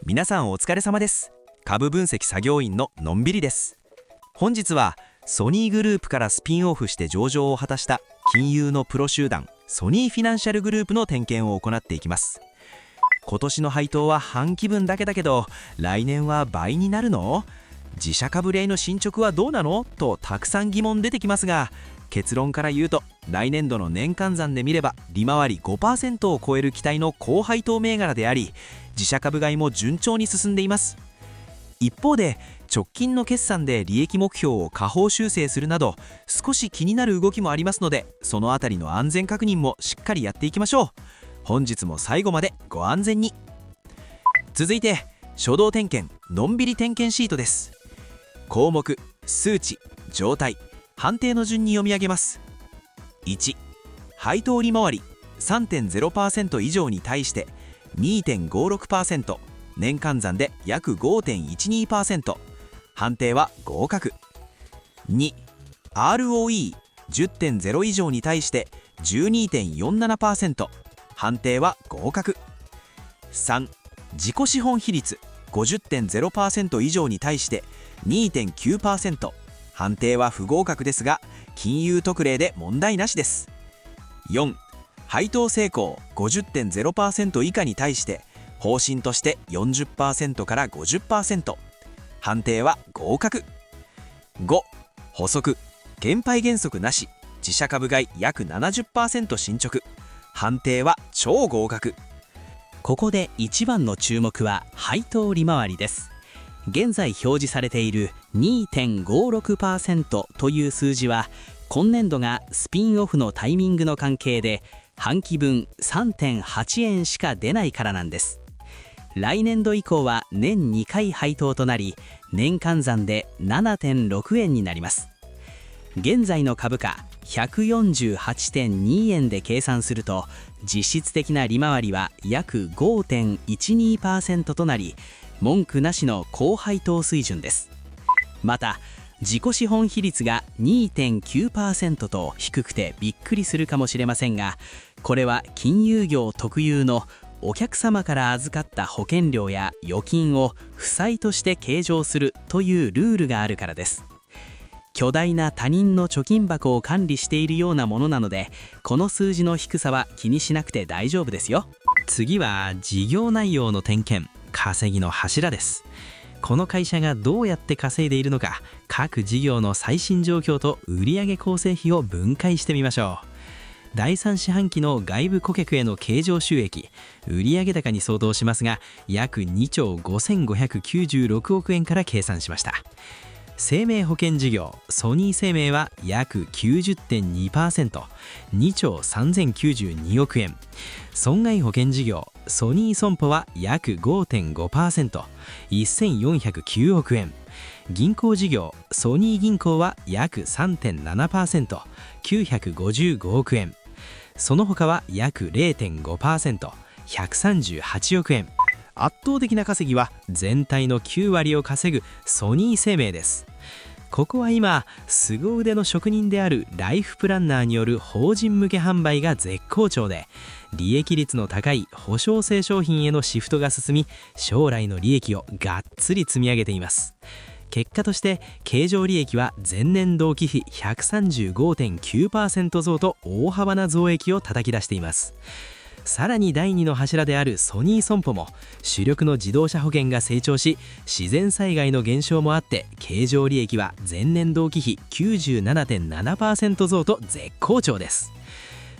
皆さんお疲れ様です。株分析作業員ののんびりです。本日はソニーグループからスピンオフして上場を果たした金融のプロ集団ソニーフィナンシャルグループの点検を行っていきます。今年の配当は半期分だけだけど、来年は倍になるの？自社株例の進捗はどうなの？とたくさん疑問出てきますが、結論から言うと、来年度の年間算で見れば利回り 5% を超える期待の高配当銘柄であり、自社株買いも順調に進んでいます。一方で直近の決算で利益目標を下方修正するなど少し気になる動きもありますので、そのあたりの安全確認もしっかりやっていきましょう。本日も最後までご安全に。続いて初動点検のんびり点検シートです。項目、数値、状態、判定の順に読み上げます。1、配当利回り 3.0% 以上に対して 2.56%、 年間算で約 5.12%、 判定は合格。2、ROE10.0 以上に対して 12.47%、 判定は合格。3、自己資本比率 50.0% 以上に対して 2.9%、 判定は不合格ですが金融特例で問題なしです。4、配当成功 50.0% 以下に対して方針として 40% から 50%、 判定は合格。5、補足、減配原則なし、自社株買い約 70% 進捗、判定は超合格。ここで一番の注目は配当利回りです。現在表示されている 2.56% という数字は、今年度がスピンオフのタイミングの関係で半期分 3.8 円しか出ないからなんです。来年度以降は年2回配当となり、年換算で 7.6 円になります。現在の株価 148.2 円で計算すると、実質的な利回りは約 5.12% となり、文句なしの高配当水準です。また自己資本比率が 2.9% と低くてびっくりするかもしれませんが、これは金融業特有のお客様から預かった保険料や預金を負債として計上するというルールがあるからです。巨大な他人の貯金箱を管理しているようなものなので、この数字の低さは気にしなくて大丈夫ですよ。次は事業内容の点検、稼ぎの柱です。この会社がどうやって稼いでいるのか、各事業の最新状況と売上構成比を分解してみましょう。第3四半期の外部顧客への経常収益、売上高に相当しますが、約2兆5596億円から計算しました。生命保険事業ソニー生命は約 90.2%、 2兆3092億円。損害保険事業ソニー損保は約 5.5%、 1409億円。銀行事業ソニー銀行は約 3.7%、 955億円。その他は約 0.5%、 138億円。圧倒的な稼ぎは全体の9割を稼ぐソニー生命です。ここは今凄腕の職人であるライフプランナーによる法人向け販売が絶好調で、利益率の高い保証性商品へのシフトが進み、将来の利益をがっつり積み上げています。結果として経常利益は前年同期比 135.9% 増と大幅な増益を叩き出しています。さらに第2の柱であるソニー損保も主力の自動車保険が成長し、自然災害の減少もあって経常利益は前年同期比 97.7% 増と絶好調です。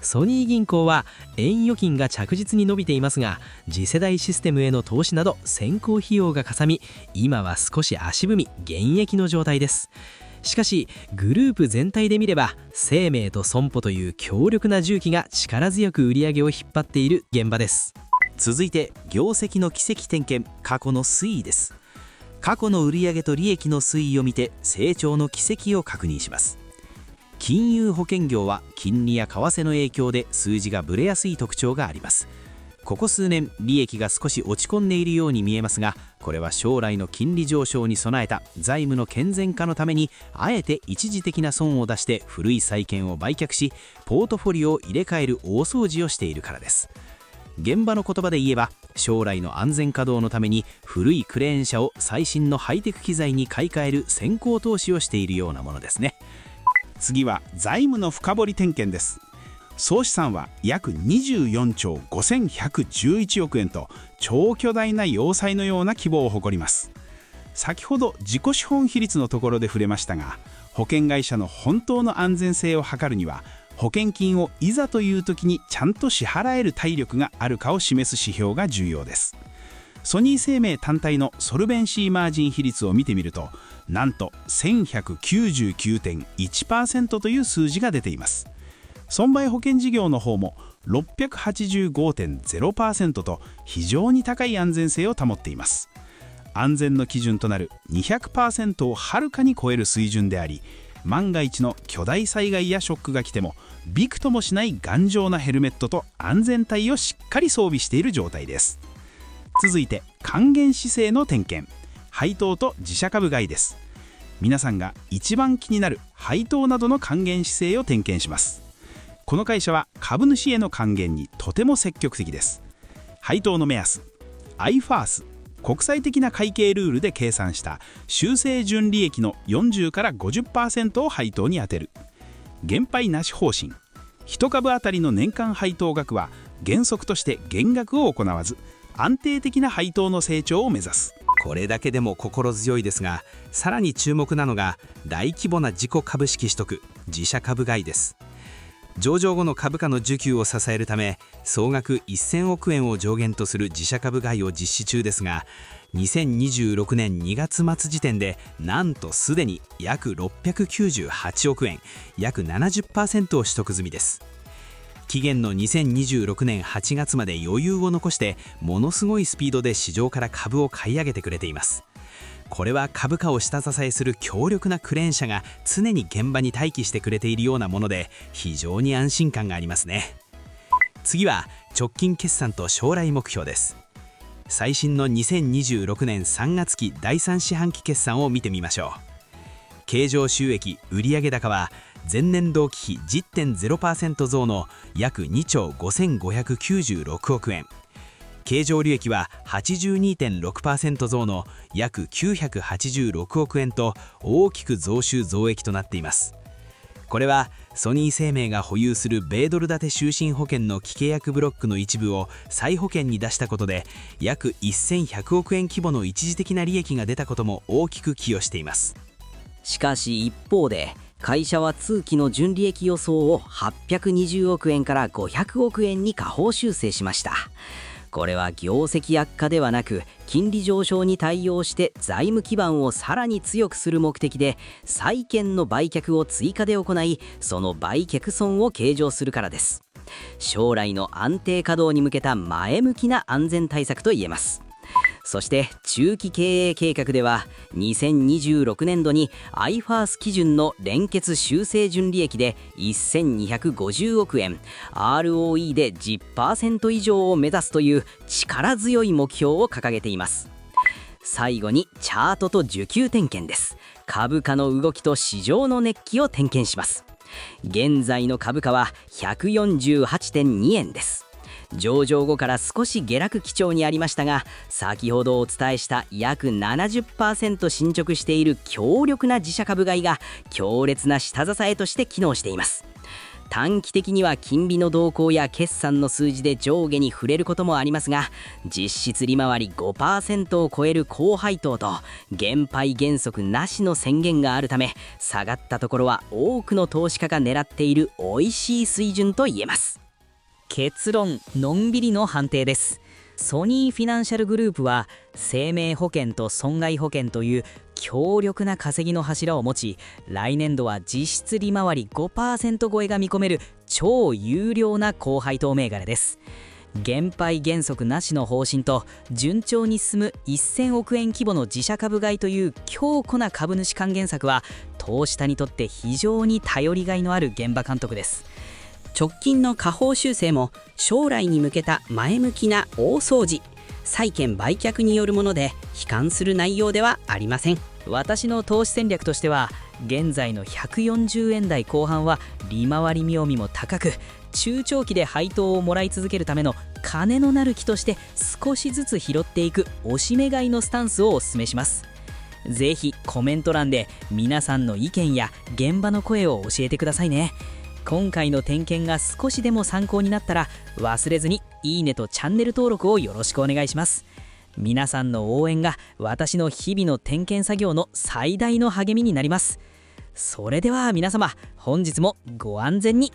ソニー銀行は円預金が着実に伸びていますが、次世代システムへの投資など先行費用がかさみ、今は少し足踏み減益の状態です。しかしグループ全体で見れば、生命と損保という強力な重機が力強く売り上げを引っ張っている現場です。続いて業績の軌跡点検、過去の推移です。過去の売上と利益の推移を見て成長の軌跡を確認します。金融保険業は金利や為替の影響で数字がブレやすい特徴があります。ここ数年利益が少し落ち込んでいるように見えますが、これは将来の金利上昇に備えた財務の健全化のためにあえて一時的な損を出して古い債券を売却し、ポートフォリオを入れ替える大掃除をしているからです。現場の言葉で言えば、将来の安全稼働のために古いクレーン車を最新のハイテク機材に買い替える先行投資をしているようなものですね。次は財務の深掘り点検です。総資産は約24兆5111億円と超巨大な要塞のような規模を誇ります。先ほど自己資本比率のところで触れましたが、保険会社の本当の安全性を図るには、保険金をいざという時にちゃんと支払える体力があるかを示す指標が重要です。ソニー生命単体のソルベンシーマージン比率を見てみると、なんと 1199.1% という数字が出ています。損害保険事業の方も 685.0% と非常に高い安全性を保っています。安全の基準となる 200% をはるかに超える水準であり、万が一の巨大災害やショックが来てもびくともしない頑丈なヘルメットと安全帯をしっかり装備している状態です。続いて還元姿勢の点検、配当と自社株買いです。皆さんが一番気になる配当などの還元姿勢を点検します。この会社は株主への還元にとても積極的です。配当の目安、IFRS国際的な会計ルールで計算した修正純利益の40から 50% を配当に充てる。減配なし方針、1株当たりの年間配当額は原則として減額を行わず、安定的な配当の成長を目指す。これだけでも心強いですが、さらに注目なのが大規模な自己株式取得、自社株買いです。上場後の株価の需給を支えるため、総額1000億円を上限とする自社株買いを実施中ですが、2026年2月末時点でなんとすでに約698億円、約 70% を取得済みです。期限の2026年8月まで余裕を残して、ものすごいスピードで市場から株を買い上げてくれています。これは株価を下支えする強力なクレーン車が常に現場に待機してくれているようなもので、非常に安心感がありますね。次は直近決算と将来目標です。最新の2026年3月期第3四半期決算を見てみましょう。経常収益売上高は前年同期比 10.0% 増の約2兆5596億円、経常利益は 82.6% 増の約986億円と大きく増収増益となっています。これはソニー生命が保有する米ドル建て就寝保険の既契約ブロックの一部を再保険に出したことで、約1100億円規模の一時的な利益が出たことも大きく寄与しています。しかし一方で、会社は通期の純利益予想を820億円から500億円に下方修正しました。これは業績悪化ではなく、金利上昇に対応して財務基盤をさらに強くする目的で、債券の売却を追加で行い、その売却損を計上するからです。将来の安定稼働に向けた前向きな安全対策と言えます。そして中期経営計画では、2026年度に IFRS 基準の連結修正純利益で1250億円、 ROE で 10% 以上を目指すという力強い目標を掲げています。最後にチャートと需給点検です。株価の動きと市場の熱気を点検します。現在の株価は 148.2 円です。上場後から少し下落基調にありましたが、先ほどお伝えした約 70% 進捗している強力な自社株買いが強烈な下支えとして機能しています。短期的には金利の動向や決算の数字で上下に触れることもありますが、実質利回り 5% を超える高配当と減配原則なしの宣言があるため、下がったところは多くの投資家が狙っている美味しい水準と言えます。結論、のんびりの判定です。ソニーフィナンシャルグループは生命保険と損害保険という強力な稼ぎの柱を持ち、来年度は実質利回り 5% 超えが見込める超有料な高配当銘柄です。減配原則なしの方針と順調に進む1000億円規模の自社株買いという強固な株主還元策は、投資家にとって非常に頼りがいのある現場監督です。直近の下方修正も将来に向けた前向きな大掃除、債券売却によるもので悲観する内容ではありません。私の投資戦略としては、現在の140円台後半は利回り見込みも高く、中長期で配当をもらい続けるための金のなる木として少しずつ拾っていくおしめ買いのスタンスをお勧めします。ぜひコメント欄で皆さんの意見や現場の声を教えてくださいね。今回の点検が少しでも参考になったら、忘れずにいいねとチャンネル登録をよろしくお願いします。皆さんの応援が私の日々の点検作業の最大の励みになります。それでは皆様、本日もご安全に。